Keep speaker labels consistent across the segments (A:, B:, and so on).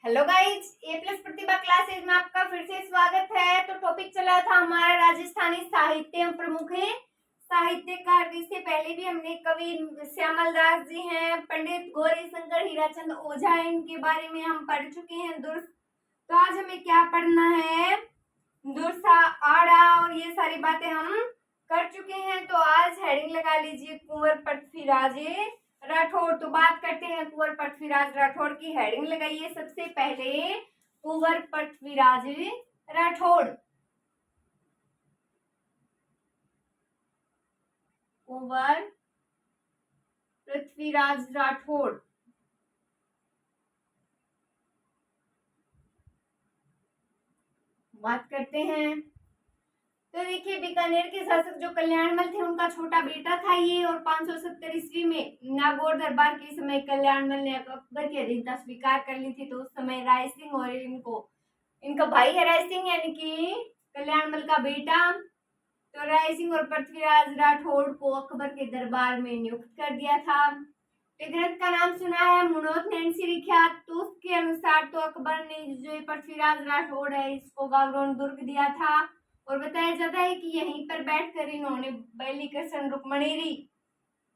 A: Hello guys, ए plus प्रतिभा classes में आपका फिर से स्वागत है। तो टॉपिक चला था हमारा राजस्थानी साहित्य प्रमुख है साहित्यकार। इससे पहले भी हमने कवि श्यामल दास जी हैं, पंडित गौरी शंकर हीराचंद ओझा है, इनके बारे में हम पढ़ चुके हैं। तो आज हमें क्या पढ़ना है? दुर्सा, आड़ा और ये सारी बातें हम कर चुके हैं। तो आज हेडिंग लगा लीजिए कुंवर पृथ्वीराज राठौड़। तो बात करते हैं कुंवर पृथ्वीराज राठौड़ की। हेडिंग लगाइए सबसे पहले कुंवर पृथ्वीराज राठौड़। कुंवर पृथ्वीराज राठौड़। बात करते हैं। तो देखिए, बीकानेर के शासक जो कल्याणमल थे, उनका छोटा बेटा था ये। और 570 ईस्वी में नागौर दरबार के समय कल्याणमल ने अकबर की अधीनता स्वीकार कर ली थी। तो उस समय राय सिंह और इनका भाई है राय सिंह, यानी कि कल्याणमल का बेटा। तो राय सिंह और पृथ्वीराज राठौड़ को अकबर के दरबार में नियुक्त कर दिया था। ग्रंथ का नाम सुना है मुनोत नैन्सी रिख्यात। तो उसके अनुसार तो अकबर ने जो पृथ्वीराज राठौड़ है, इसको गागरोन दुर्ग दिया था। और बताया जाता है कि यहीं पर बैठकर इन्होंने बैली कृष्ण रुक्मणीरी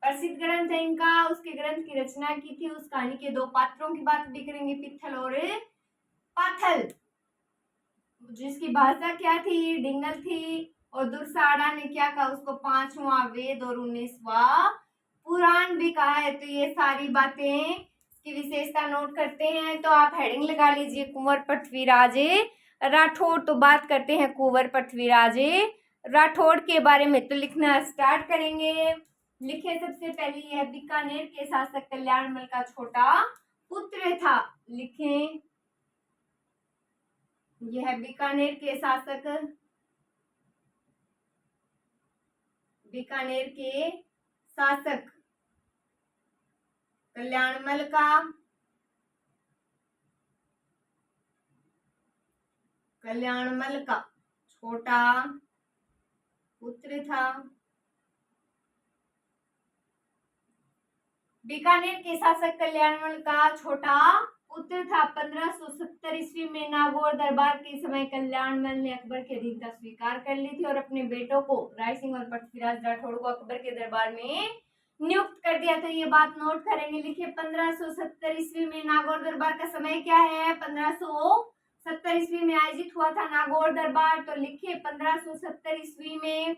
A: प्रसिद्ध ग्रंथ है इनका, उसके ग्रंथ की रचना की थी। उस कहानी के दो पात्रों की बात भी करेंगे, पित्थल और पाथल, जिसकी भाषा क्या थी? डिंगल थी। और दुर्साड़ा ने क्या कहा? उसको 5वां वेद और 19वां पुराण भी कहा है। तो ये सारी बातें की विशेषता नोट करते हैं। तो आप हेडिंग लगा लीजिए कुंवर पृथ्वीराज राठौड़। तो बात करते हैं कुंवर पृथ्वीराज राठौड़ के बारे में। तो लिखना स्टार्ट करेंगे। लिखे सबसे पहले, यह बीकानेर के शासक कल्याणमल का छोटा पुत्र था। लिखें, यह बीकानेर के शासक कल्याणमल का छोटा पुत्र था। बीकानेर के शासक कल्याणमल का छोटा पुत्र था। 1570 ईस्वी में नागौर दरबार के समय कल्याणमल ने अकबर की अधीनता स्वीकार कर ली थी और अपने बेटों को राय सिंह और पृथ्वीराज राठौड़ को अकबर के दरबार में नियुक्त कर दिया। तो ये बात नोट करेंगे। लिखिए, 1570 ईस्वी में नागौर दरबार का समय क्या है? 1570 ईस्वी में आयोजित हुआ था नागौर दरबार। तो लिखिए, 1570 ईस्वी में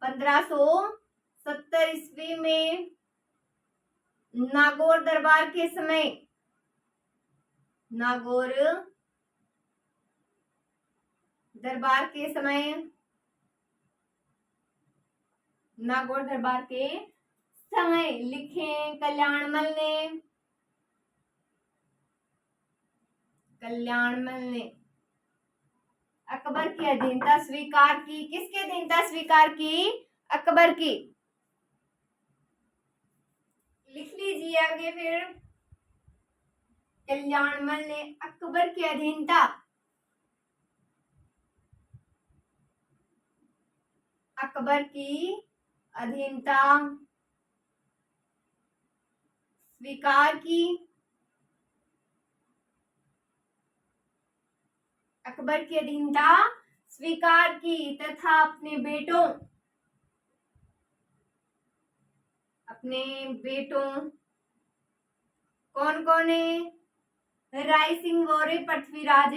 A: 1570 ईस्वी में नागौर दरबार के समय नागौर दरबार के समय लिखें, कल्याणमल ने अकबर की अधीनता स्वीकार की। किसकी अधीनता स्वीकार की? अकबर की। लिख लीजिए आगे फिर, कल्याणमल ने अकबर की अधीनता स्वीकार की। अकबर की अधीनता स्वीकार की तथा अपने बेटों कौन कौन है? राय सिंह और पृथ्वीराज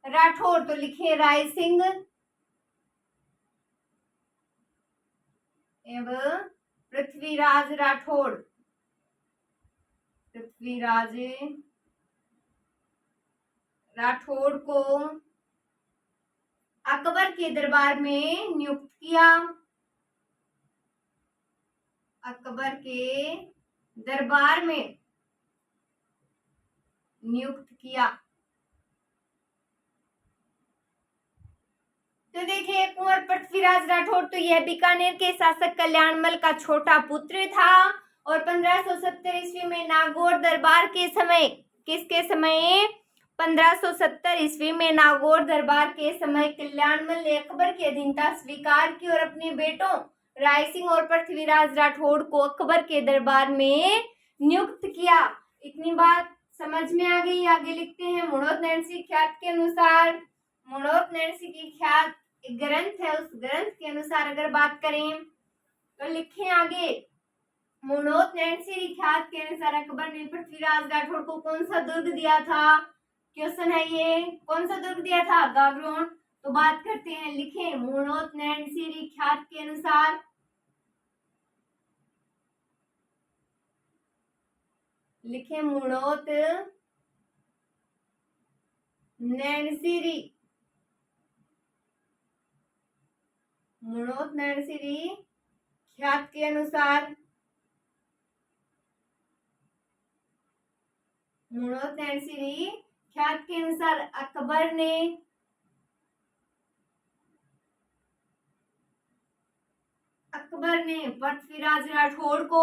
A: राठौड़। तो लिखे, राय सिंह एवं पृथ्वीराज राठौड़ को अकबर के दरबार में नियुक्त किया। अकबर के दरबार में नियुक्त किया। तो देखिए, कुंवर पृथ्वीराज राठौड़ तो यह बीकानेर के शासक कल्याणमल का छोटा पुत्र था। और 1570 ईस्वी में नागौर दरबार के समय, किसके समय? 1570 ईस्वी में नागौर दरबार के समय कल्याणमल ने अकबर की अधीनता स्वीकार की और अपने बेटों राय सिंह और पृथ्वीराज राठौड़ को अकबर के दरबार में नियुक्त किया। इतनी बात समझ में आ गई। आगे लिखते हैं मुणोत नैणसी ख्यात के अनुसार। मुणोत नैणसी की ख्यात एक ग्रंथ है, उस ग्रंथ के अनुसार अगर बात करें तो लिखें आगे। मुणोत नैणसी ख्यात के अनुसार अकबर ने पृथ्वीराज राठौड़ को कौन सा दुर्ग दिया था? क्वेश्चन है ये, कौन सा दुर्ग दिया था? गागरोन। तो बात करते हैं, लिखें मुणोत नैणसी ख्यात के अनुसार। लिखें मुणोत नैणसी। मुणोत नैणसी ख्यात के अनुसार। मुणोत नैणसी ख्यात के अनुसार अकबर ने पृथ्वीराज राठौड़ को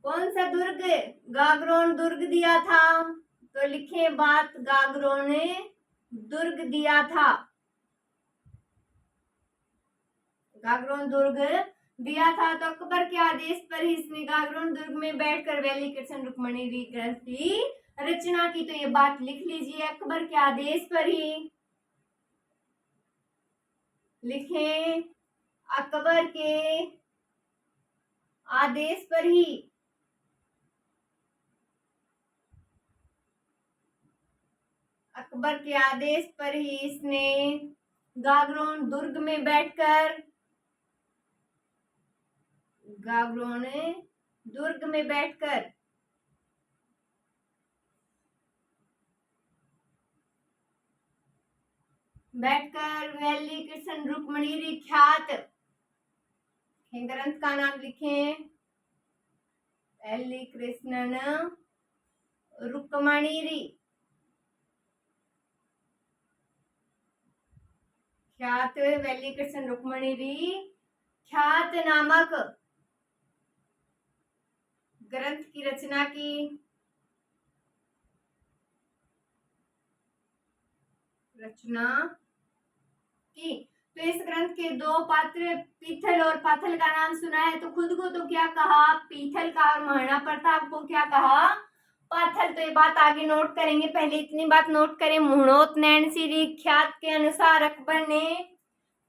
A: कौन सा दुर्ग? गागरोन दुर्ग दिया था। तो लिखे बात, गागरोन ने दुर्ग दिया था। गागरोन दुर्ग दिया था। तो अकबर के आदेश पर ही इसने गागरोन दुर्ग में बैठकर वैली कृष्ण रुक्मणी ग्रंथ की रचना की। तो ये बात लिख लीजिए, अकबर के आदेश पर ही। लिखें अकबर के आदेश पर ही। अकबर के आदेश पर ही इसने गागरोन दुर्ग में बैठकर वैली कृष्ण रुक्मणी ख्यात ग्रंथ का नाम लिखें, वैली कृष्णन रुक्मणी ख्यात, वैली कृष्ण रुक्मणी ख्यात नामक ग्रंथ की रचना की। तो इस ग्रंथ के दो पात्र पीथल और पाथल का नाम सुना है। तो खुद को तो क्या कहा? पीथल का। और महाराणा प्रताप को क्या कहा? पाथल। तो ये बात आगे नोट करेंगे, पहले इतनी बात नोट करें। मुणोत नैणसी ख्यात के अनुसार अकबर ने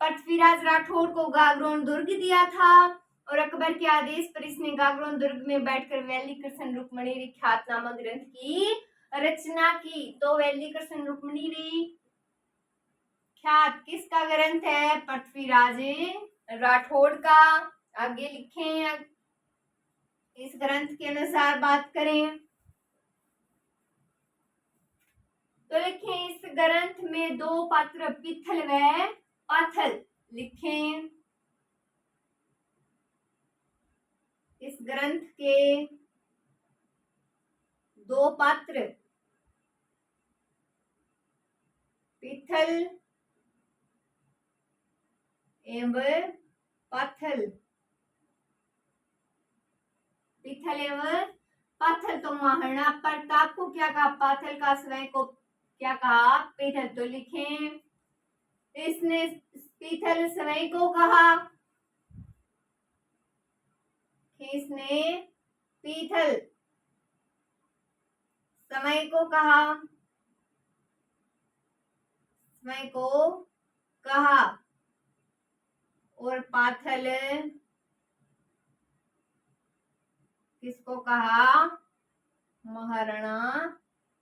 A: पृथ्वीराज राठौड़ को गागरोन दुर्ग दिया था और अकबर के आदेश पर इसने गागरोन दुर्ग में बैठकर वैली कृष्ण रुक्मणी ख्यात नामक ग्रंथ की रचना की। तो वैली कृष्ण रुक्मणी ख्यात किसका ग्रंथ है? पृथ्वीराज राठौड़ का। आगे लिखें, इस ग्रंथ के अनुसार बात करें तो लिखें इस ग्रंथ में दो पात्र पीथल व पाथल। लिखें इस ग्रंथ के दो पात्र पीथल एवं पाथल। पीथल एवं पाथल। तो महाराणा प्रताप को क्या कहा? पाथल का। स्वयं को क्या कहा? पीथल। तो लिखें इसने पीथल स्वयं को कहा। इसने पीथल समय को कहा। समय को कहा। और पाथल किसको कहा? महाराणा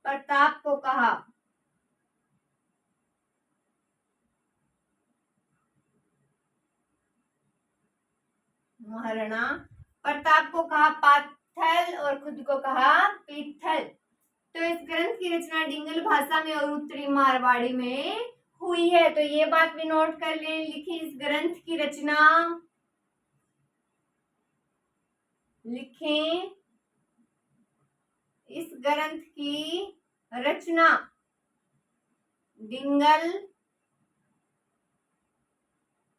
A: प्रताप को कहा। महाराणा प्रताप को कहा पाथल और खुद को कहा पीथल। तो इस ग्रंथ की रचना डिंगल भाषा में और उत्तरी मारवाड़ी में हुई है। तो ये बात भी नोट कर लें। लिखी इस ग्रंथ की रचना। लिखें इस ग्रंथ की रचना डिंगल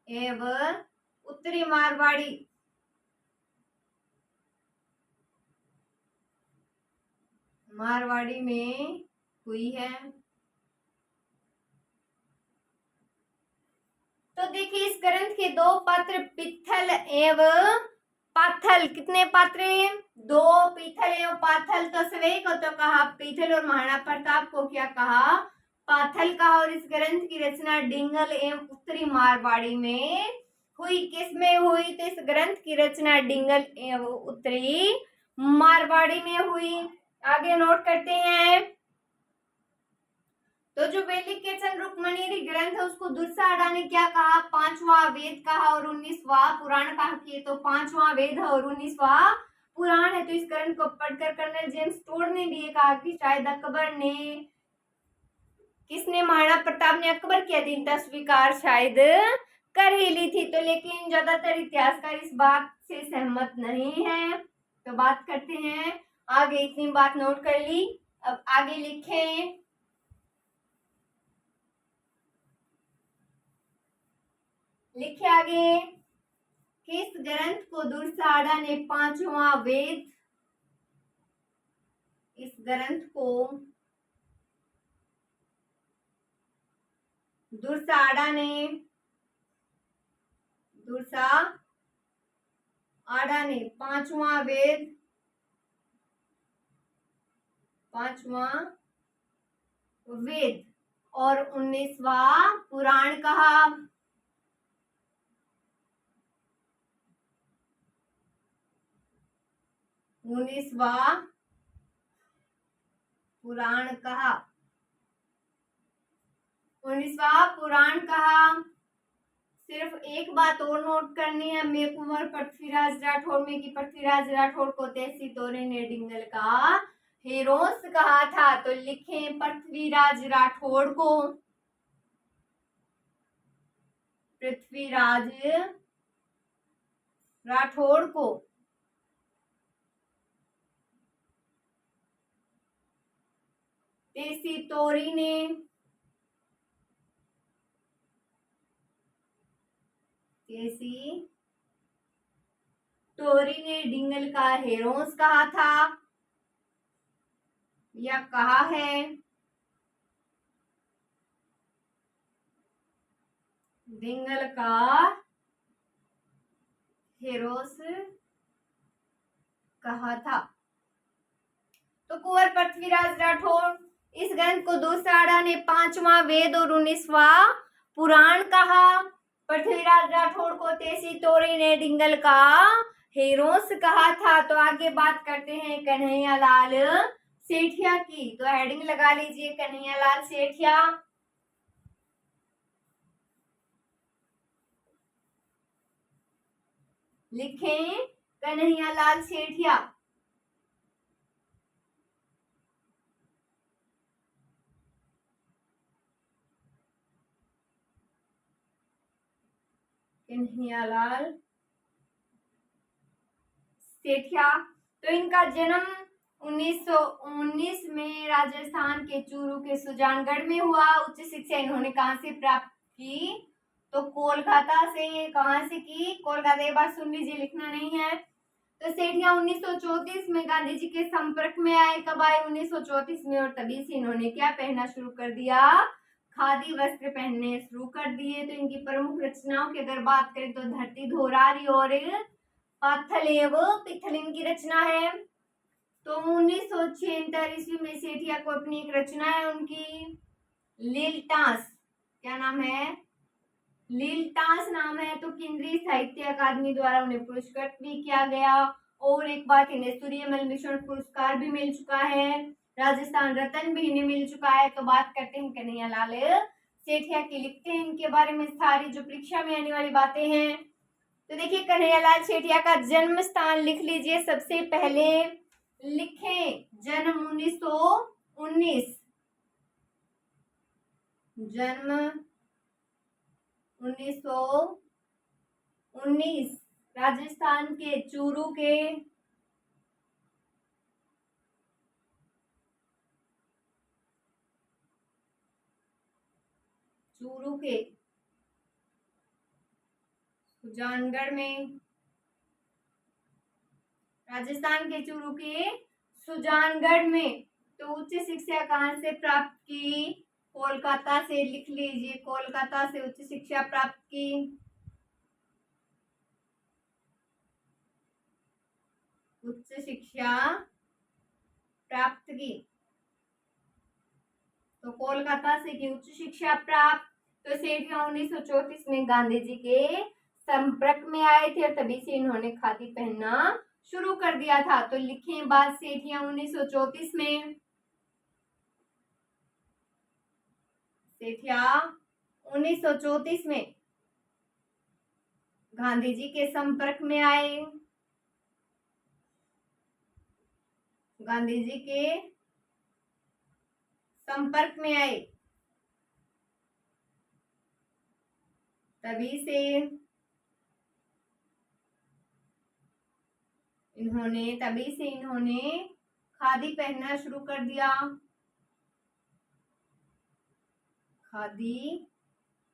A: एवं उत्तरी मारवाड़ी में हुई है। तो देखिए इस ग्रंथ के दो पात्र पित्थल एवं पाथल, कितने पात्र हैं? दो, पित्थल एवं पाथल। तो सवै को तो कहा पित्थल और महाराणा प्रताप को क्या कहा? पाथल कहा। और इस ग्रंथ की रचना डिंगल एवं उत्तरी मारवाड़ी में हुई। किस में हुई? तो इस ग्रंथ की रचना डिंगल एवं उत्तरी मारवाड़ी में हुई। आगे नोट करते हैं। तो जो वैदिक के चंद्र रुक्मणी ग्रंथ है उसको दुर्साहड़ा ने क्या कहा? पांचवा वेद कहा और 19वां पुराण कहा। कि तो पांचवा वेद है और 19वां पुराण है। तो इस ग्रंथ को पढ़कर कर्नल जेम्स टोड ने भी कहा कि शायद अकबर ने, किसने? महाराणा प्रताप ने अकबर की अधीनता स्वीकार शायद कर ही ली थी। तो लेकिन ज्यादातर इतिहासकार इस बात से सहमत नहीं है। तो बात करते हैं आगे। इतनी बात नोट कर ली, अब आगे लिखें। लिखे आगे। किस ग्रंथ को दुर्साहड़ा ने पांचवा वेद, इस ग्रंथ को दुर्साहड़ा ने पांचवा वेद, और 19वां पुराण कहा। पुराण कहा। सिर्फ एक बात और नोट करनी है हमें, कुंवर पृथ्वीराज राठौड़ में कि पृथ्वीराज राठौड़ को तहसी तोरे ने डिंगल का हेरोस कहा था। तो लिखें पृथ्वीराज राठौड़ को तहसी तोरी ने डिंगल का हेरोस कहा था या कहा है। डिंगल का हेरोस कहा था। तो कुंवर पृथ्वीराज राठौड़, इस ग्रंथ को दुर्साहड़ा ने पांचवा वेद और 19वां पुराण कहा। पृथ्वीराज राठौड़ को तहसी तोरी ने डिंगल का हेरोस कहा था। तो आगे बात करते हैं कन्हैयालाल सेठिया की। तो हेडिंग लगा लीजिए कन्हैयालाल सेठिया। लिखें कन्हैयालाल सेठिया। कन्हैयालाल सेठिया। तो इनका जन्म 1919 में राजस्थान के चूरू के सुजानगढ़ में हुआ। उच्च शिक्षा इन्होंने कहां से प्राप्त की? तो कोलकाता से। कहां से की? कोलकाता। एक बार सुन लीजिए, लिखना नहीं है। तो सेठिया 1934 में गांधी जी के संपर्क में आए। कब आए? 1934 में। और तभी से इन्होंने क्या पहनना शुरू कर दिया? खादी वस्त्र पहनने शुरू कर दिए। तो इनकी प्रमुख रचनाओं की अगर बात करें तो धरती धोरारी और पाथल एवं पित्थल इनकी रचना है। तो 1976 ईस्वी में सेठिया को अपनी एक रचना है उनकी लीलटास, क्या नाम है? लीलटास नाम है। तो केंद्रीय साहित्य अकादमी द्वारा उन्हें पुरस्कृत भी किया गया। और एक बात, इन्हें सूर्यमल मिशन पुरस्कार भी मिल चुका है। राजस्थान रत्न भी इन्हें मिल चुका है। तो बात करते हैं कन्हैयालाल सेठिया की। लिखते हैं इनके बारे में सारी जो परीक्षा में आने वाली बातें हैं। तो देखिए कन्हैयालाल सेठिया का जन्म स्थान लिख लीजिए। सबसे पहले लिखें जन्म 1919, जन्म 1919 राजस्थान के चूरू के सुजानगढ़ में। राजस्थान के चूरू के सुजानगढ़ में। तो उच्च शिक्षा कहां से प्राप्त की? कोलकाता से लिख लीजिए, कोलकाता से उच्च शिक्षा प्राप्त की। उच्च शिक्षा प्राप्त की, तो कोलकाता से की उच्च शिक्षा प्राप्त। तो सेठिया 1934 में गांधी जी के संपर्क में आए थे और तभी से इन्होंने खादी पहनना शुरू कर दिया था। तो लिखें बात सेठिया 1934 में, सेठिया 1934 में गांधी जी के संपर्क में आए, गांधी जी के संपर्क में आए, तभी से इन्होंने खादी पहनना शुरू कर दिया, खादी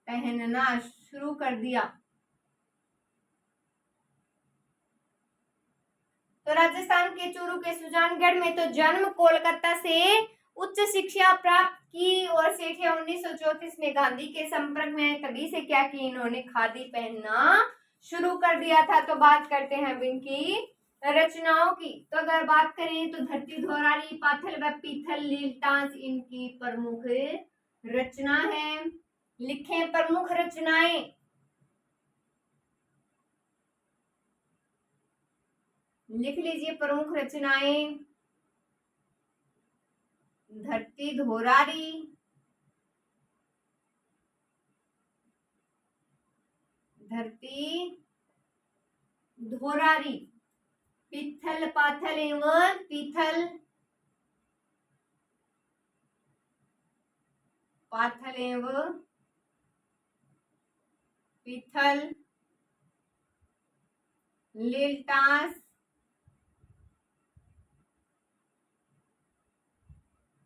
A: पहनना शुरू कर दिया। तो राजस्थान के चूरू के सुजानगढ़ में तो जन्म, कोलकाता से उच्च शिक्षा प्राप्त की और सेठिया 1934 में गांधी के संपर्क में आए, तभी से क्या की इन्होंने खादी पहनना शुरू कर दिया था। तो बात करते हैं अब इनकी रचनाओं की। तो अगर बात करें तो धरती धोरारी, पाथल व पीथल, लीलतांस इनकी प्रमुख रचना है। लिखें प्रमुख रचनाएं। लिख लीजिए प्रमुख रचनाएं। धरती धोरारी, धरती धोरारी, पीथल पाथल एवं पीथल, पाथल एवं पीथल, लीलतांस,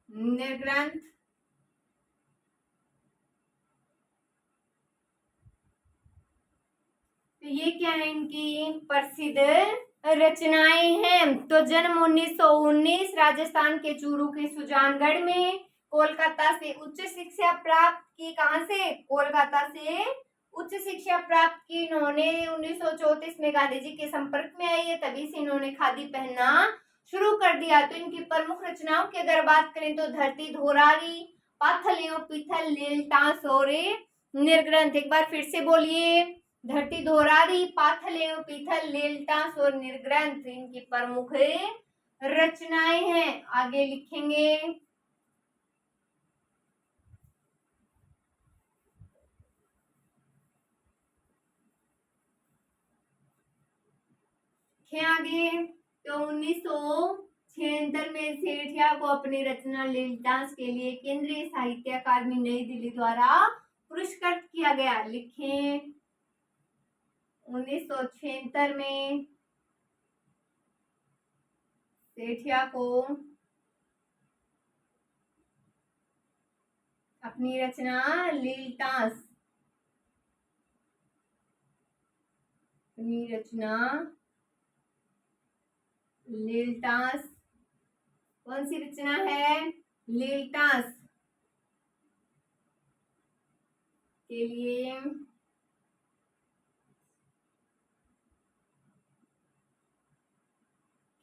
A: निर्ग्रंथ, तो ये क्या है इनकी प्रसिद्ध रचनाएं हैं। तो जन्म 1919 राजस्थान के चूरू के सुजानगढ़ में, कोलकाता से उच्च शिक्षा प्राप्त की, कहां से, कोलकाता से उच्च शिक्षा प्राप्त की इन्होंने 1934 में गांधी जी के संपर्क में आई है, तभी से इन्होंने खादी पहनना शुरू कर दिया। तो इनकी प्रमुख रचनाओं की अगर बात करें तो धरती धोरारी, पाथल एवं पीथल, लीलतांस और निर्ग्रंथ। एक बार फिर से बोलिए, धरती धोरारी, पाथल एवं पीथल, लीलतांस और निर्ग्रंथ इनकी प्रमुख रचनाएं हैं। आगे लिखेंगे, आगे। तो 1976 में सेठिया को अपनी रचना लीलतांस के लिए केंद्रीय साहित्य अकादमी नई दिल्ली द्वारा पुरस्कृत किया गया। लिखें 1976 में सेठिया को अपनी रचना लीलतांस, अपनी रचना लीलतांस, कौन सी रचना है, लीलतांस के लिए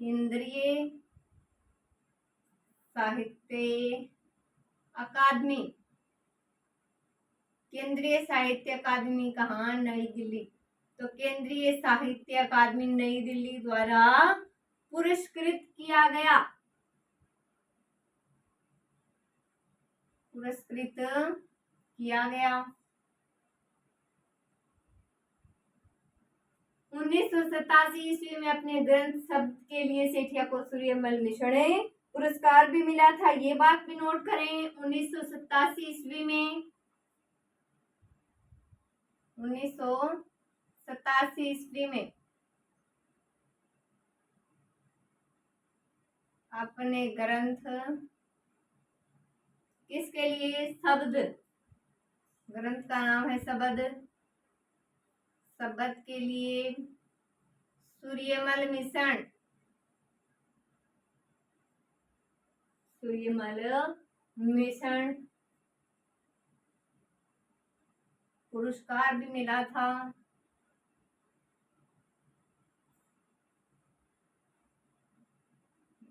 A: केंद्रीय साहित्य अकादमी, केंद्रीय साहित्य अकादमी कहाँ, नई दिल्ली। तो केंद्रीय साहित्य अकादमी नई दिल्ली द्वारा पुरस्कृत किया गया, पुरस्कृत किया गया। 1987 ईस्वी में अपने ग्रंथ शब्द के लिए सेठिया को सूर्यमल मिशन पुरस्कार भी मिला था, ये बात भी नोट करें। 1987 ईस्वी में, 1987 ईस्वी में अपने ग्रंथ किसके लिए, शब्द, ग्रंथ का नाम है शब्द, शब्द के लिए सूर्यमल मिशन, सूर्यमल मिशन पुरस्कार भी मिला था।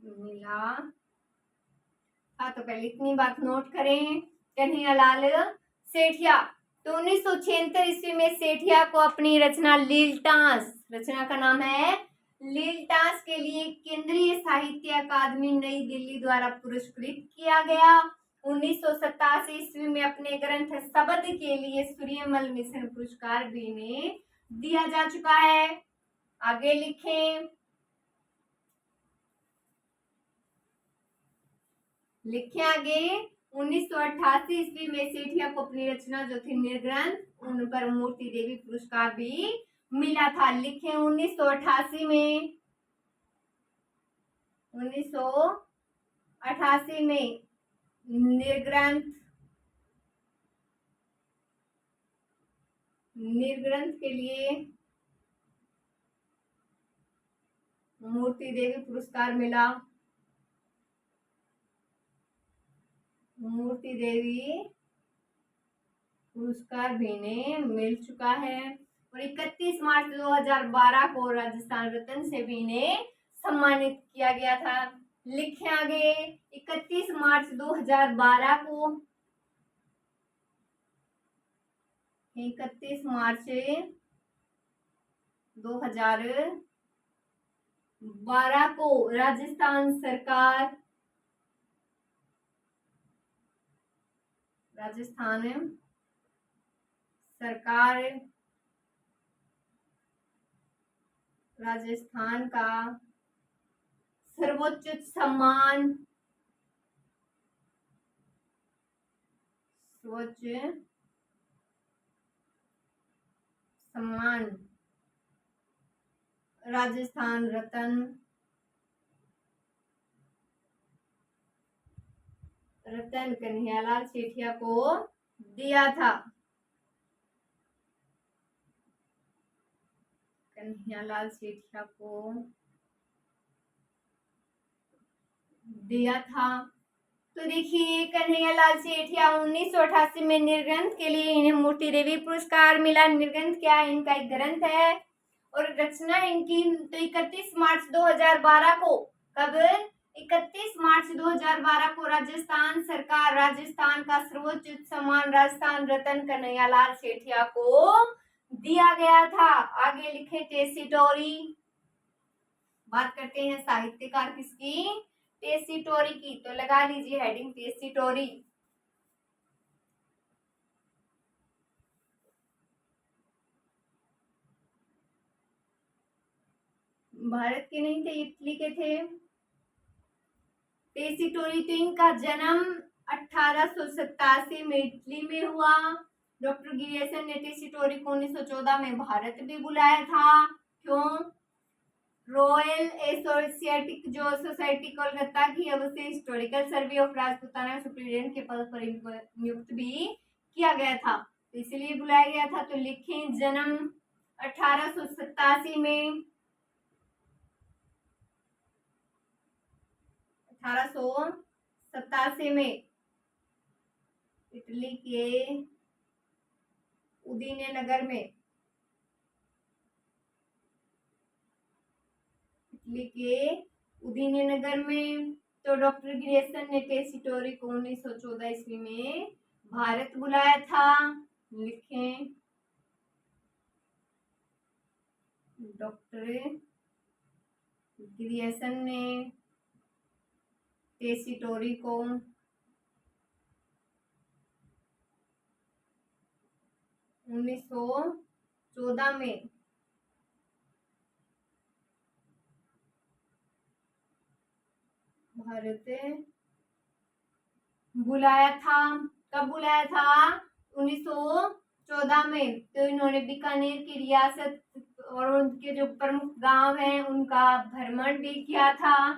A: मिला हाँ, तो पहले इतनी बात नोट करें। कन्हैयालाल सेठिया, तो 1976 ईस्वी में सेठिया को अपनी रचना लीलटास, रचना का नाम है लीलटास, के लिए केंद्रीय साहित्य अकादमी नई दिल्ली द्वारा पुरस्कृत किया गया। 1987 ईस्वी में अपने ग्रंथ शब्द के लिए सूर्यमल मिशन पुरस्कार भी इन्हें दिया जा चुका है। आगे लिखें, लिखे आगे। 1988 ईस्वी में सेठिया को अपनी रचना जो थी निर्ग्रंथ, उन पर मूर्ति देवी पुरस्कार भी मिला था। लिखे 1988 में, 1988 में निर्ग्रंथ के लिए मूर्ति देवी पुरस्कार मिला। मूर्ति देवी पुरस्कार भी इन्हें मिल चुका है। और 31 मार्च 2012 को राजस्थान रत्न से भी इन्हें सम्मानित किया गया था। लिखे आगे, 31 मार्च 2012 को, 31 मार्च 2012 को राजस्थान सरकार राजस्थान का सर्वोच्च सम्मान, राजस्थान रत्न कन्हैयालाल सेठिया को दिया था। कन्हैयालाल सेठिया को दिया था। तो देखिए, कन्हैयालाल सेठिया 1988 में निर्ग्रंथ के लिए इन्हें मूर्ति देवी पुरस्कार मिला। निर्ग्रंथ क्या है? इनका एक ग्रंथ है और रचना इनकी। तो 31 मार्च 2012 को, कब? 31 मार्च 2012 को राजस्थान सरकार, राजस्थान का सर्वोच्च सम्मान राजस्थान रत्न कन्हैयालाल सेठिया को दिया गया था। आगे लिखे टेसीटोरी। बात करते हैं साहित्यकार किसकी? टेसीटोरी की। तो लगा लीजिए हेडिंग टेसीटोरी। भारत के नहीं थे, इटली के थे। टेसीटोरी, तो इनका जन्म 1887 में इटली में हुआ। डॉक्टर गिरियसन ने टेसीटोरी को 1914 में भारत भी बुलाया था। क्यों? रॉयल एसोसिएटिक जो सोसाइटी कोलकाता की, अब उसे historical survey of Rajputana superintendent के पद पर नियुक्त भी किया गया था, तो इसलिए बुलाया गया था। तो लिखें जन्म 1887 में, 1887 में इटली के उदीने नगर में, इटली के उदीने नगर में। तो डॉक्टर गिरियसन ने टेसीटोरी को 1914 ईस्वी में भारत बुलाया था। लिखें डॉक्टर गिरियसन ने टेसीटोरी को 1914 में भारत बुलाया था। कब बुलाया था? 1914 में। तो इन्होंने बीकानेर की रियासत और उनके जो प्रमुख गांव हैं उनका भ्रमण भी किया था।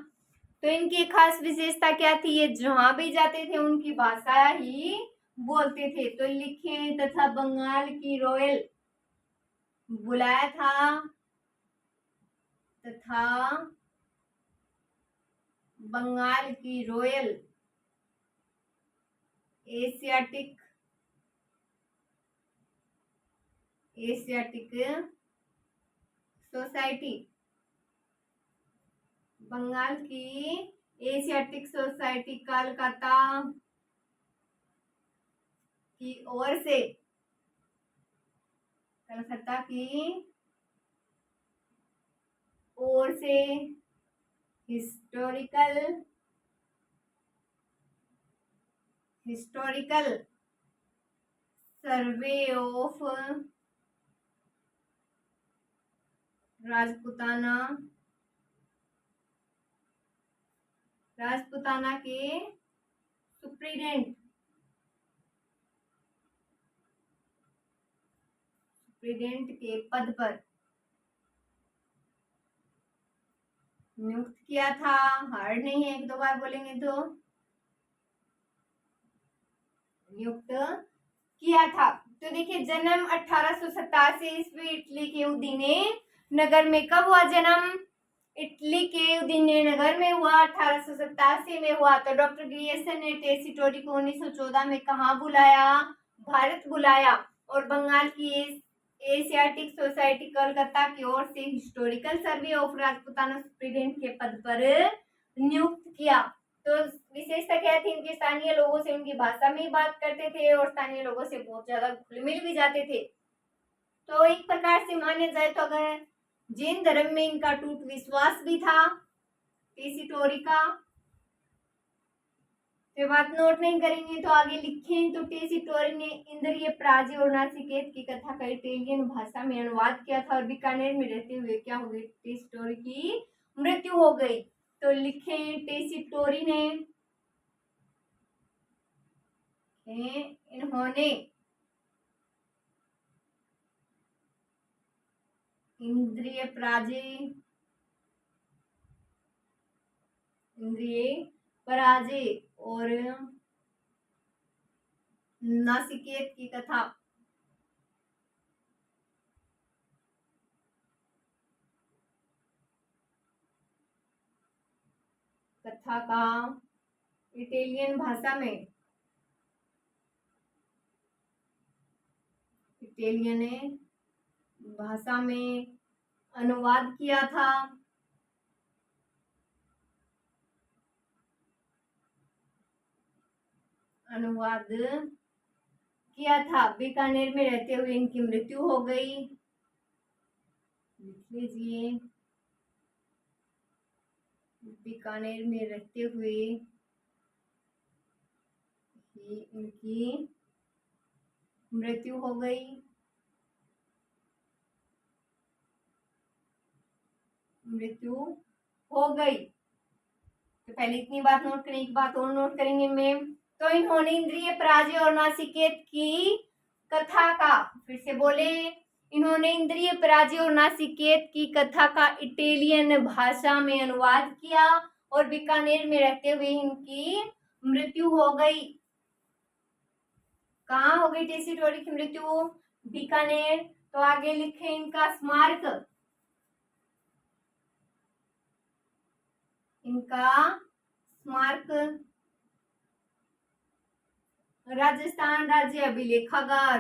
A: तो इनकी खास विशेषता क्या थी? ये जहां भी जाते थे उनकी भाषा ही बोलते थे। तो लिखें तथा बंगाल की रॉयल, बुलाया था तथा बंगाल की Royal Asiatic Asiatic Society, Bengal की एशियाटिक सोसाइटी कलकत्ता की ओर से, कलकत्ता की ओर से हिस्टोरिकल सर्वे ऑफ राजपुताना के सुप्रीडेंट के पद पर नियुक्त किया था। हार्ड नहीं है, एक दो बार बोलेंगे तो। नियुक्त किया था। तो देखिए, जन्म 1887 ईस्वी, इटली के उदीने नगर में। कब हुआ जन्म? इटली के उदीने नगर में हुआ, 1887 में हुआ। तो डॉक्टर ग्रियर्सन ने टेसीटोरी को 1914 में कहाँ बुलाया? भारत बुलाया। और बंगाल की एशियाटिक सोसाइटी कलकत्ता की ओर से historical survey of Rajputana superintendent के पद पर नियुक्त किया। तो विशेषता क्या थी इनके? स्थानीय लोगों से उनकी भाषा में ही बात करते थे और स्थानीय लोगों से बहुत ज्यादा घुल मिल भी जाते थे। तो एक प्रकार से माने जाए तो अगर जैन धर्म में इनका टूट विश्वास भी था टेसीटोरी का। ये बात नोट नहीं करेंगे तो आगे लिखें। तो टेसीटोरी ने इंद्रिय पराजय और नासिकेत की कथा का इटालियन भाषा में अनुवाद किया था और बीकानेर में रहते हुए क्या हो गई? टेसीटोरी की मृत्यु हो गई। तो लिखें टेसीटोरी ने, इन्होंने इंद्रिय पराजय और नासिकेत की कथा का इटालियन भाषा में अनुवाद किया था। बीकानेर में रहते हुए इनकी मृत्यु हो गई। लिख लीजिए, बीकानेर में रहते हुए इनकी मृत्यु हो गई। तो पहले इतनी बात नोट करें, एक बात और नोट करेंगे मैम। तो इन्होंने इंद्रिय पराजय और नासिकेत की कथा का, फिर से बोले, इन्होंने इंद्रिय पराजय और नासिकेत की कथा का इटालियन भाषा में अनुवाद किया और बीकानेर में रहते हुए इनकी मृत्यु हो गई। कहाँ हो गई टेसीटोरी की मृत्यु? बीकानेर। तो आगे लिखे इनका स्मारक, राजस्थान राज्य अभिलेखागार।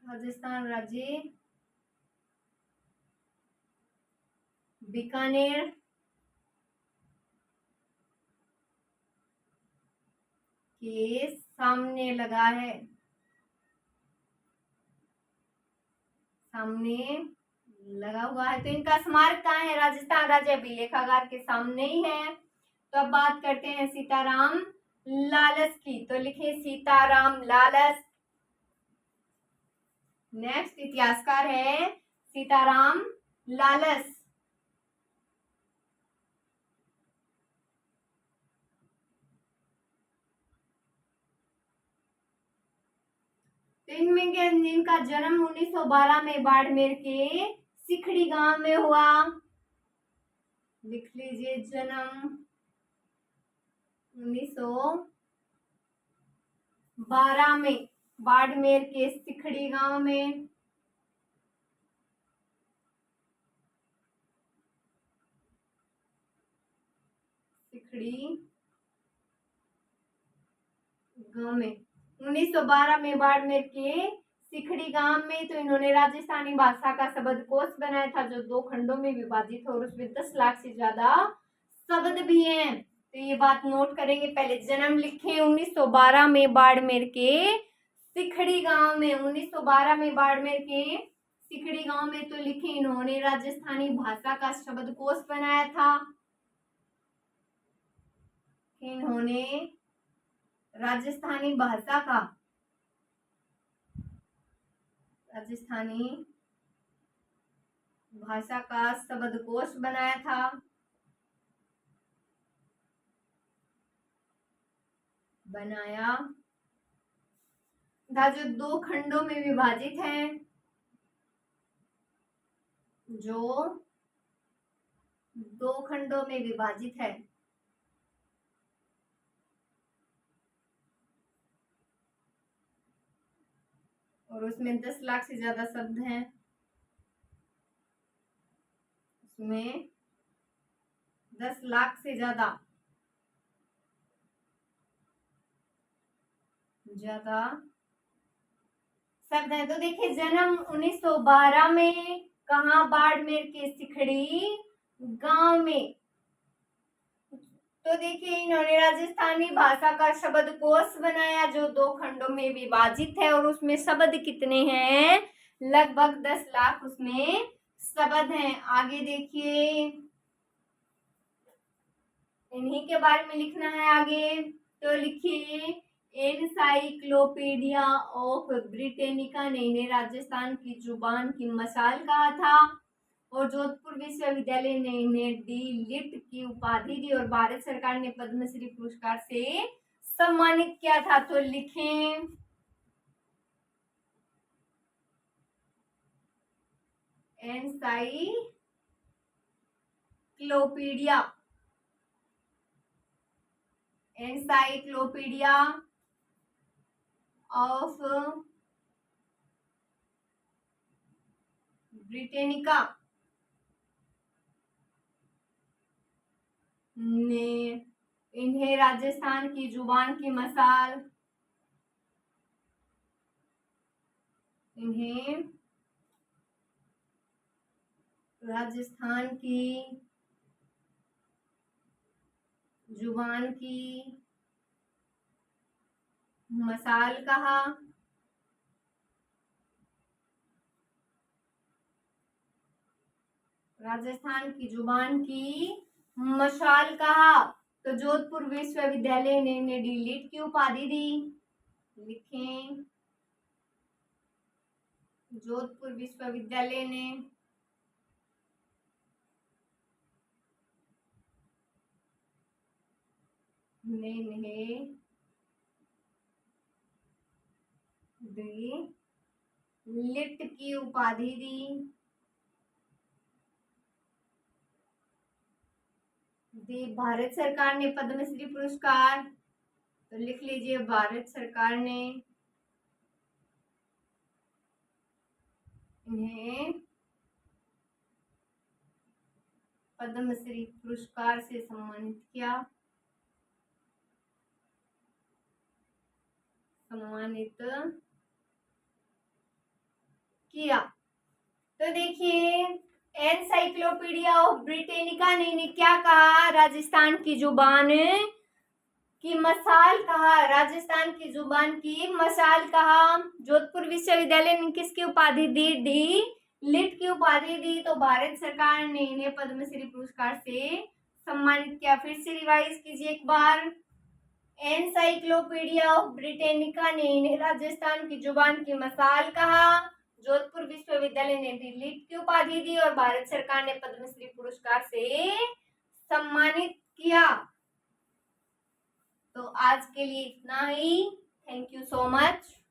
A: राजस्थान राज्य बीकानेर के सामने लगा है, लगा हुआ है। तो इनका स्मारक कहाँ है? राजस्थान राज्य अभिलेखागार के सामने ही है। तो अब बात करते हैं सीताराम लालस की। तो लिखे सीताराम लालस। नेक्स्ट इतिहासकार है सीताराम लालस। इनका जन्म 1912 में बाड़मेर के सिखड़ी गांव में हुआ। लिख लीजिए, जन्म 1912 में बाड़मेर के सिखड़ी गांव में। सिखड़ी गांव में 1912 में बाड़मेर के सिखड़ी गांव में तो इन्होंने राजस्थानी भाषा का शब्दकोश बनाया था जो 2 खंडों में विभाजित है और उसमें 10 लाख से ज्यादा शब्द भी हैं। तो ये बात नोट करेंगे। पहले जन्म लिखे 1912 में बाड़मेर के सिखड़ी गांव में, 1912 में बाड़मेर के सिखड़ी गांव में तो लिखे इन्होंने राजस्थानी भाषा का शब्दकोश बनाया था। इन्होंने राजस्थानी भाषा का शब्दकोश बनाया था। जो 2 खंडों में विभाजित है, जो 2 खंडों में विभाजित है। और उसमें 10 लाख से ज्यादा शब्द हैं। उसमें 10 लाख से ज्यादा शब्द हैं। तो देखिए जन्म 1912 में कहाँ, बाड़मेर के सिखड़ी गांव में। तो देखिए इन्होंने राजस्थानी भाषा का शब्दकोश बनाया जो 2 खंडों में विभाजित है और उसमें शब्द कितने हैं, लगभग 10 लाख उसमें शब्द हैं। आगे देखिए इन्हीं के बारे में लिखना है आगे। तो लिखिए एनसाइक्लोपीडिया ऑफ ब्रिटेनिका ने इन्हें राजस्थान की जुबान की मसाल कहा था और जोधपुर विश्वविद्यालय ने इन्हें डी लिट की उपाधि दी और भारत सरकार ने पद्मश्री पुरस्कार से सम्मानित किया था। तो लिखें एनसाइक्लोपीडिया ऑफ ब्रिटेनिका ने इन्हें राजस्थान की जुबान की मसाल, इन्हें राजस्थान की जुबान की मसाल कहा। राजस्थान की जुबान की मशाल कहा। तो जोधपुर विश्वविद्यालय ने इन्हें डी लिट की उपाधि दी। लिखें जोधपुर विश्वविद्यालय ने डी लिट की उपाधि दी। भारत सरकार ने पद्मश्री पुरस्कार, तो लिख लीजिए भारत सरकार ने इन्हें पद्मश्री पुरस्कार से सम्मानित किया। तो देखिए एनसाइक्लोपीडिया ऑफ ब्रिटेनिका ने इन्हें क्या कहा, राजस्थान की जुबान की मसाल कहा। राजस्थान की जुबान की मसाल कहा। जोधपुर विश्वविद्यालय ने किसकी उपाधि दी, डी लिट की उपाधि दी। तो भारत सरकार ने इन्हें पद्मश्री पुरस्कार से सम्मानित किया। फिर से रिवाइज कीजिए एक बार। एनसाइक्लोपीडिया ऑफ ब्रिटेनिका ने इन्हें राजस्थान की जुबान की मसाल कहा। जोधपुर विश्वविद्यालय ने डी लिट की उपाधि दी और भारत सरकार ने पद्मश्री पुरस्कार से सम्मानित किया। तो आज के लिए इतना ही। Thank you so much.